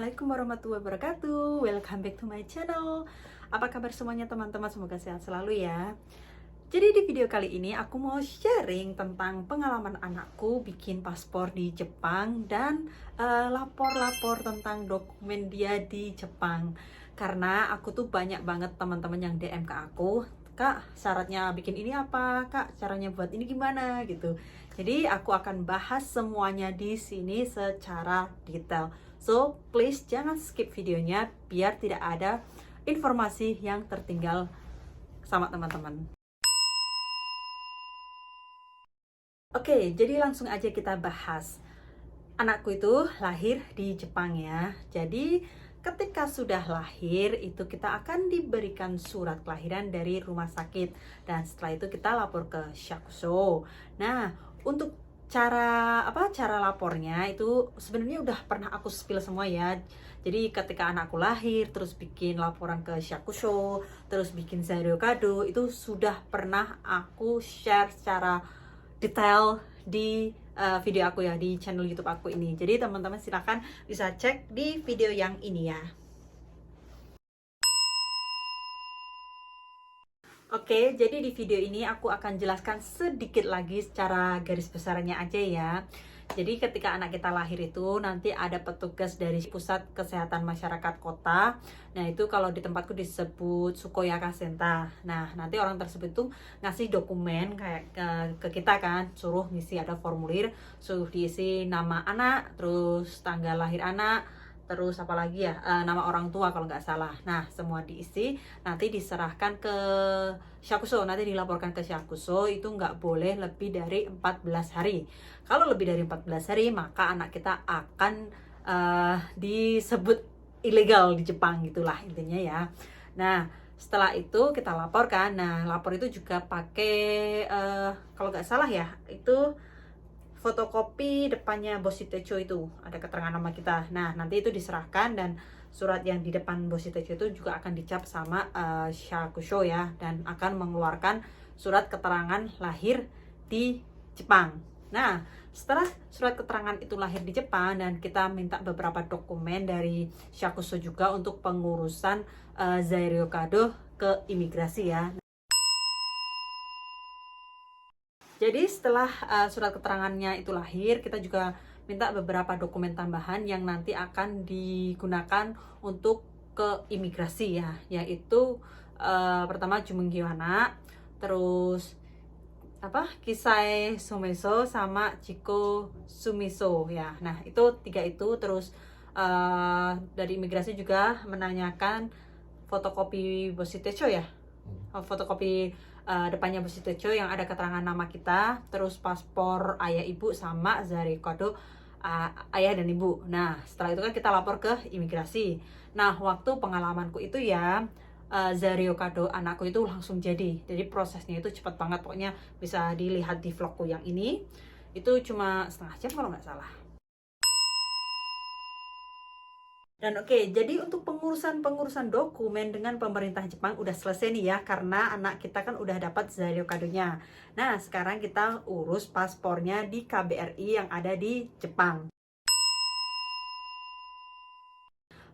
Assalamualaikum warahmatullahi wabarakatuh. Welcome back to my channel. Apa kabar semuanya teman-teman? Semoga sehat selalu ya. Jadi di video kali ini aku mau sharing tentang pengalaman anakku bikin paspor di Jepang dan lapor-lapor tentang dokumen dia di Jepang. Karena aku tuh banyak banget teman-teman yang DM ke aku, Kak, syaratnya bikin ini apa? Kak, caranya buat ini gimana gitu. Jadi aku akan bahas semuanya di sini secara detail. So, please jangan skip videonya biar tidak ada informasi yang tertinggal sama teman-teman. Oke, jadi langsung aja kita bahas. Anakku itu lahir di Jepang ya. Jadi ketika sudah lahir itu kita akan diberikan surat kelahiran dari rumah sakit dan setelah itu kita lapor ke Shakusho. Nah, untuk cara lapornya itu sebenarnya udah pernah aku spill semua ya. Jadi ketika anakku lahir terus bikin laporan ke Shakusho, terus bikin Zairyo Kado itu sudah pernah aku share secara detail di video aku ya, di channel YouTube aku ini. Jadi teman-teman silahkan bisa cek di video yang ini ya. Oke, jadi di video ini aku akan jelaskan sedikit lagi secara garis besarnya aja ya. Jadi ketika anak kita lahir itu nanti ada petugas dari Pusat Kesehatan Masyarakat Kota. Nah itu kalau di tempatku disebut Sukoyaka Senta. Nah nanti orang tersebut tuh ngasih dokumen kayak ke kita kan, suruh ngisi ada formulir, suruh diisi nama anak, terus tanggal lahir anak, terus apalagi ya, nama orang tua kalau nggak salah. Nah semua diisi, nanti diserahkan ke Shakusho, nanti dilaporkan ke Shakusho. Itu nggak boleh lebih dari 14 hari. Kalau lebih dari 14 hari maka anak kita akan disebut ilegal di Jepang, gitulah intinya ya. Nah setelah itu kita laporkan. Nah lapor itu juga pakai kalau nggak salah ya itu fotokopi depannya Boshitecho, itu ada keterangan nama kita. Nah nanti itu diserahkan dan surat yang di depan Boshitecho itu juga akan dicap sama Shakusho ya, dan akan mengeluarkan surat keterangan lahir di Jepang. Nah setelah surat keterangan itu lahir di Jepang dan kita minta beberapa dokumen dari Shakusho juga untuk pengurusan Zairyo Kado ke imigrasi ya. Jadi setelah surat keterangannya itu lahir, kita juga minta beberapa dokumen tambahan yang nanti akan digunakan untuk ke imigrasi ya, yaitu pertama Jumenggiwana, terus Kisai Sumiso sama Chiko Sumiso ya. Nah itu tiga itu, terus dari imigrasi juga menanyakan fotokopi Boshitecho ya, fotokopi depannya Boshitecho yang ada keterangan nama kita, terus paspor ayah ibu sama Zairyo Kado ayah dan ibu. Nah setelah itu kan kita lapor ke imigrasi. Nah waktu pengalamanku itu ya, Zairyo Kado anakku itu langsung jadi prosesnya itu cepat banget, pokoknya bisa dilihat di vlogku yang ini. Itu cuma setengah jam kalau nggak salah. Dan oke, jadi untuk pengurusan dokumen dengan pemerintah Jepang udah selesai nih ya, karena anak kita kan udah dapat Zairyo Kadonya. Nah, sekarang kita urus paspornya di KBRI yang ada di Jepang.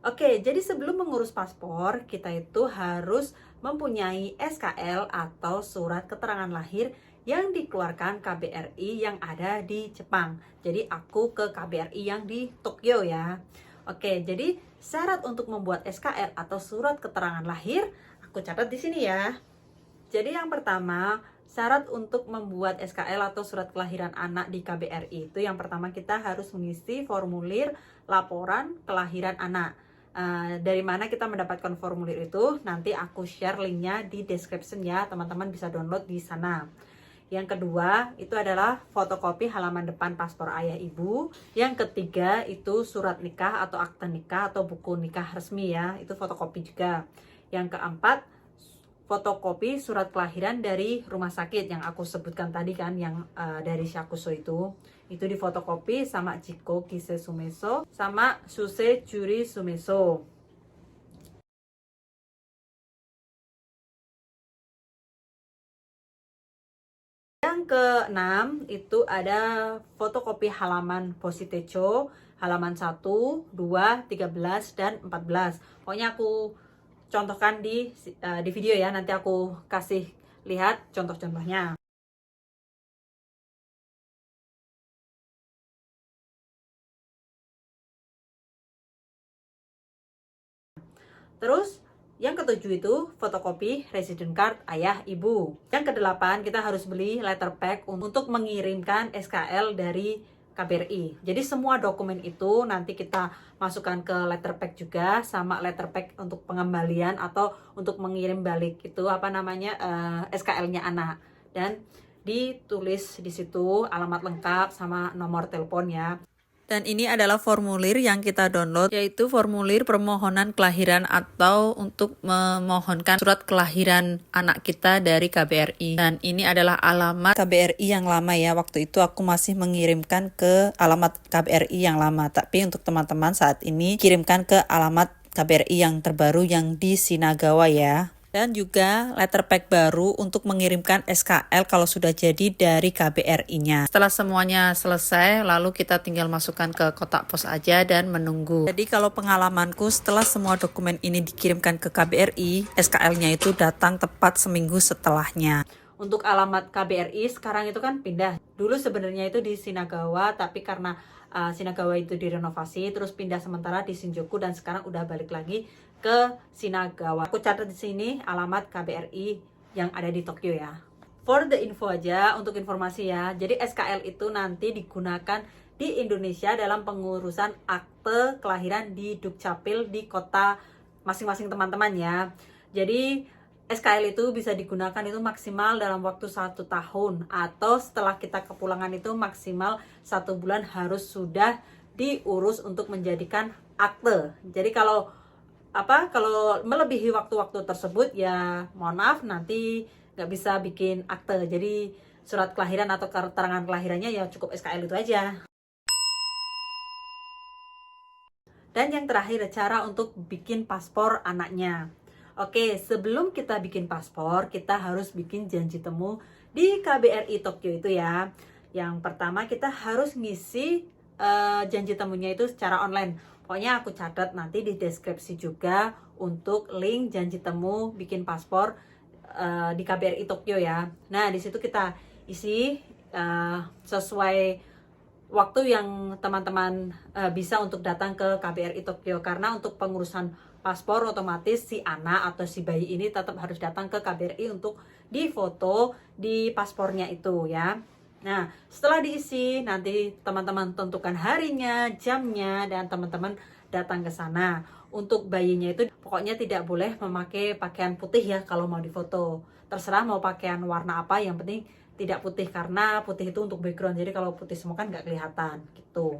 Oke, jadi sebelum mengurus paspor, kita itu harus mempunyai SKL atau surat keterangan lahir yang dikeluarkan KBRI yang ada di Jepang. Jadi aku ke KBRI yang di Tokyo ya. Oke, jadi syarat untuk membuat SKL atau surat keterangan lahir, aku catat di sini ya. Jadi yang pertama, syarat untuk membuat SKL atau surat kelahiran anak di KBRI itu yang pertama kita harus mengisi formulir laporan kelahiran anak. Dari mana kita mendapatkan formulir itu? Nanti aku share linknya di description ya, teman-teman bisa download di sana. Yang kedua itu adalah fotokopi halaman depan paspor ayah ibu. Yang ketiga itu surat nikah atau akte nikah atau buku nikah resmi ya, itu fotokopi juga. Yang keempat, fotokopi surat kelahiran dari rumah sakit yang aku sebutkan tadi kan, yang dari Shakusho itu difotokopi sama Chiko Kise Sumeso sama Suse Juri Sumeso. Yang keenam itu ada fotokopi halaman Boshitecho halaman 1, 2, 13, dan 14. Pokoknya aku contohkan di video ya, nanti aku kasih lihat contoh-contohnya. Terus yang ketujuh itu fotokopi resident card ayah ibu. Yang kedelapan kita harus beli letter pack untuk mengirimkan SKL dari KBRI. Jadi semua dokumen itu nanti kita masukkan ke letter pack juga, sama letter pack untuk pengembalian atau untuk mengirim balik itu SKL-nya anak, dan ditulis di situ alamat lengkap sama nomor teleponnya. Dan ini adalah formulir yang kita download, yaitu formulir permohonan kelahiran atau untuk memohonkan surat kelahiran anak kita dari KBRI. Dan ini adalah alamat KBRI yang lama ya, waktu itu aku masih mengirimkan ke alamat KBRI yang lama. Tapi untuk teman-teman saat ini, kirimkan ke alamat KBRI yang terbaru yang di Shinagawa ya. Dan juga letter pack baru untuk mengirimkan SKL kalau sudah jadi dari KBRI-nya. Setelah semuanya selesai, lalu kita tinggal masukkan ke kotak pos aja dan menunggu. Jadi kalau pengalamanku, setelah semua dokumen ini dikirimkan ke KBRI, SKL-nya itu datang tepat seminggu setelahnya. Untuk alamat KBRI sekarang itu kan pindah. Dulu sebenarnya itu di Shinagawa, tapi karena Shinagawa itu direnovasi, terus pindah sementara di Shinjuku, dan sekarang udah balik lagi ke Shinagawa. Aku catat di sini alamat KBRI yang ada di Tokyo ya. For the info aja, untuk informasi ya. Jadi SKL itu nanti digunakan di Indonesia dalam pengurusan akte kelahiran di Dukcapil di kota masing-masing teman-teman ya. Jadi SKL itu bisa digunakan itu maksimal dalam waktu 1 tahun, atau setelah kita kepulangan itu maksimal 1 bulan harus sudah diurus untuk menjadikan akte. Jadi kalau melebihi waktu-waktu tersebut ya mohon maaf, nanti nggak bisa bikin akte. Jadi surat kelahiran atau keterangan kelahirannya ya cukup SKL itu aja. Dan yang terakhir, cara untuk bikin paspor anaknya. Oke, sebelum kita bikin paspor, kita harus bikin janji temu di KBRI Tokyo itu ya. Yang pertama, kita harus ngisi janji temunya itu secara online. Pokoknya aku catat nanti di deskripsi juga untuk link janji temu bikin paspor di KBRI Tokyo ya. Nah, di situ kita isi sesuai waktu yang teman-teman bisa untuk datang ke KBRI Tokyo, karena untuk pengurusan paspor otomatis si anak atau si bayi ini tetap harus datang ke KBRI untuk difoto di paspornya itu ya. Nah, setelah diisi, nanti teman-teman tentukan harinya, jamnya, dan teman-teman datang ke sana. Untuk bayinya itu pokoknya tidak boleh memakai pakaian putih ya kalau mau difoto. Terserah mau pakaian warna apa, yang penting tidak putih, karena putih itu untuk background. Jadi kalau putih semua kan nggak kelihatan gitu.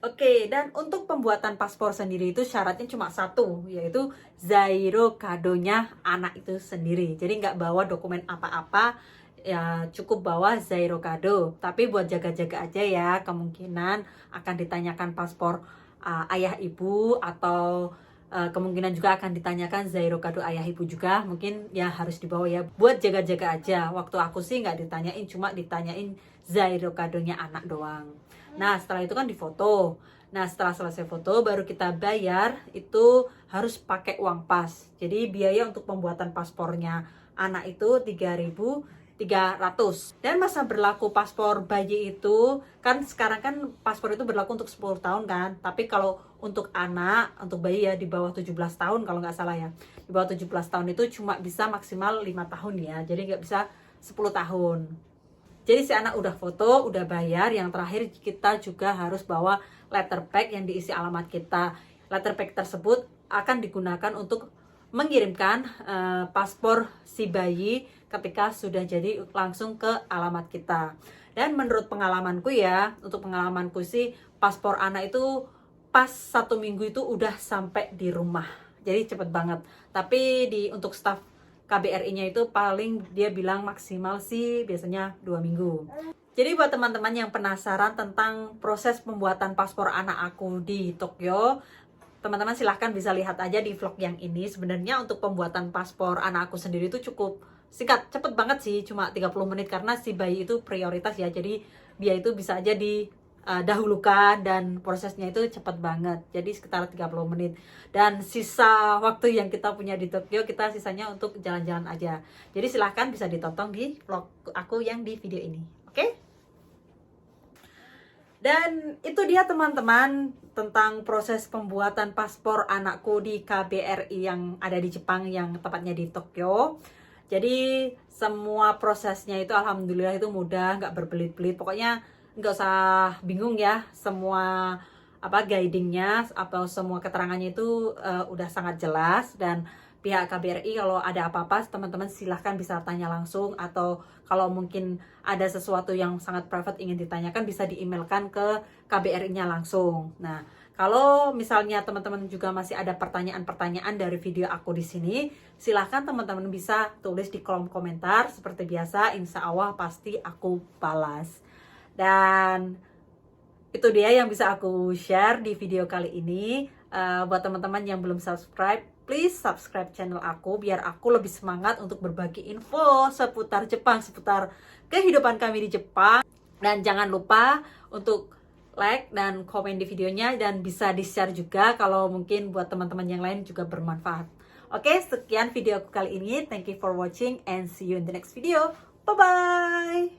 Oke, dan untuk pembuatan paspor sendiri itu syaratnya cuma satu, yaitu Zairo kadonya anak itu sendiri. Jadi nggak bawa dokumen apa-apa, ya cukup bawa Zairo kado. Tapi buat jaga-jaga aja ya, kemungkinan akan ditanyakan paspor ayah ibu, atau kemungkinan juga akan ditanyakan Zairo kado ayah ibu juga, mungkin ya harus dibawa ya buat jaga-jaga aja. Waktu aku sih nggak ditanyain, cuma ditanyain Zairo kadonya anak doang. Nah, setelah itu kan difoto. Nah, setelah selesai foto baru kita bayar, itu harus pakai uang pas. Jadi biaya untuk pembuatan paspornya anak itu 3.300. Dan masa berlaku paspor bayi itu kan sekarang kan paspor itu berlaku untuk 10 tahun kan. Tapi kalau untuk anak, untuk bayi ya di bawah 17 tahun kalau nggak salah ya. Di bawah 17 tahun itu cuma bisa maksimal 5 tahun ya. Jadi nggak bisa 10 tahun. Jadi si anak udah foto, udah bayar. Yang terakhir kita juga harus bawa letter pack yang diisi alamat kita. Letter pack tersebut akan digunakan untuk mengirimkan paspor si bayi ketika sudah jadi langsung ke alamat kita. Dan menurut pengalamanku ya, untuk pengalamanku sih paspor anak itu pas 1 minggu itu udah sampai di rumah. Jadi cepet banget. Tapi untuk staff KBRI-nya itu paling dia bilang maksimal sih biasanya 2 minggu. Jadi buat teman-teman yang penasaran tentang proses pembuatan paspor anak aku di Tokyo, teman-teman silahkan bisa lihat aja di vlog yang ini. Sebenarnya untuk pembuatan paspor anak aku sendiri itu cukup singkat, cepet banget sih, cuma 30 menit karena si bayi itu prioritas ya. Jadi dia itu bisa aja dahulukan, dan prosesnya itu cepat banget, jadi sekitar 30 menit. Dan sisa waktu yang kita punya di Tokyo, kita sisanya untuk jalan-jalan aja. Jadi silahkan bisa ditonton di vlog aku yang di video ini, oke? Dan itu dia teman-teman tentang proses pembuatan paspor anakku di KBRI yang ada di Jepang, yang tepatnya di Tokyo. Jadi semua prosesnya itu alhamdulillah itu mudah, nggak berbelit-belit. Pokoknya nggak usah bingung ya, semua guidingnya atau semua keterangannya itu udah sangat jelas. Dan pihak KBRI kalau ada apa-apa teman-teman silahkan bisa tanya langsung, atau kalau mungkin ada sesuatu yang sangat private ingin ditanyakan bisa di-emailkan ke KBRI-nya langsung. Nah, kalau misalnya teman-teman juga masih ada pertanyaan-pertanyaan dari video aku di sini, silahkan teman-teman bisa tulis di kolom komentar. Seperti biasa, insya Allah pasti aku balas. Dan itu dia yang bisa aku share di video kali ini. Buat teman-teman yang belum subscribe, please subscribe channel aku biar aku lebih semangat untuk berbagi info seputar Jepang, seputar kehidupan kami di Jepang. Dan jangan lupa untuk like dan komen di videonya, dan bisa di-share juga kalau mungkin buat teman-teman yang lain juga bermanfaat. Oke, sekian video aku kali ini. Thank you for watching and see you in the next video. Bye-bye!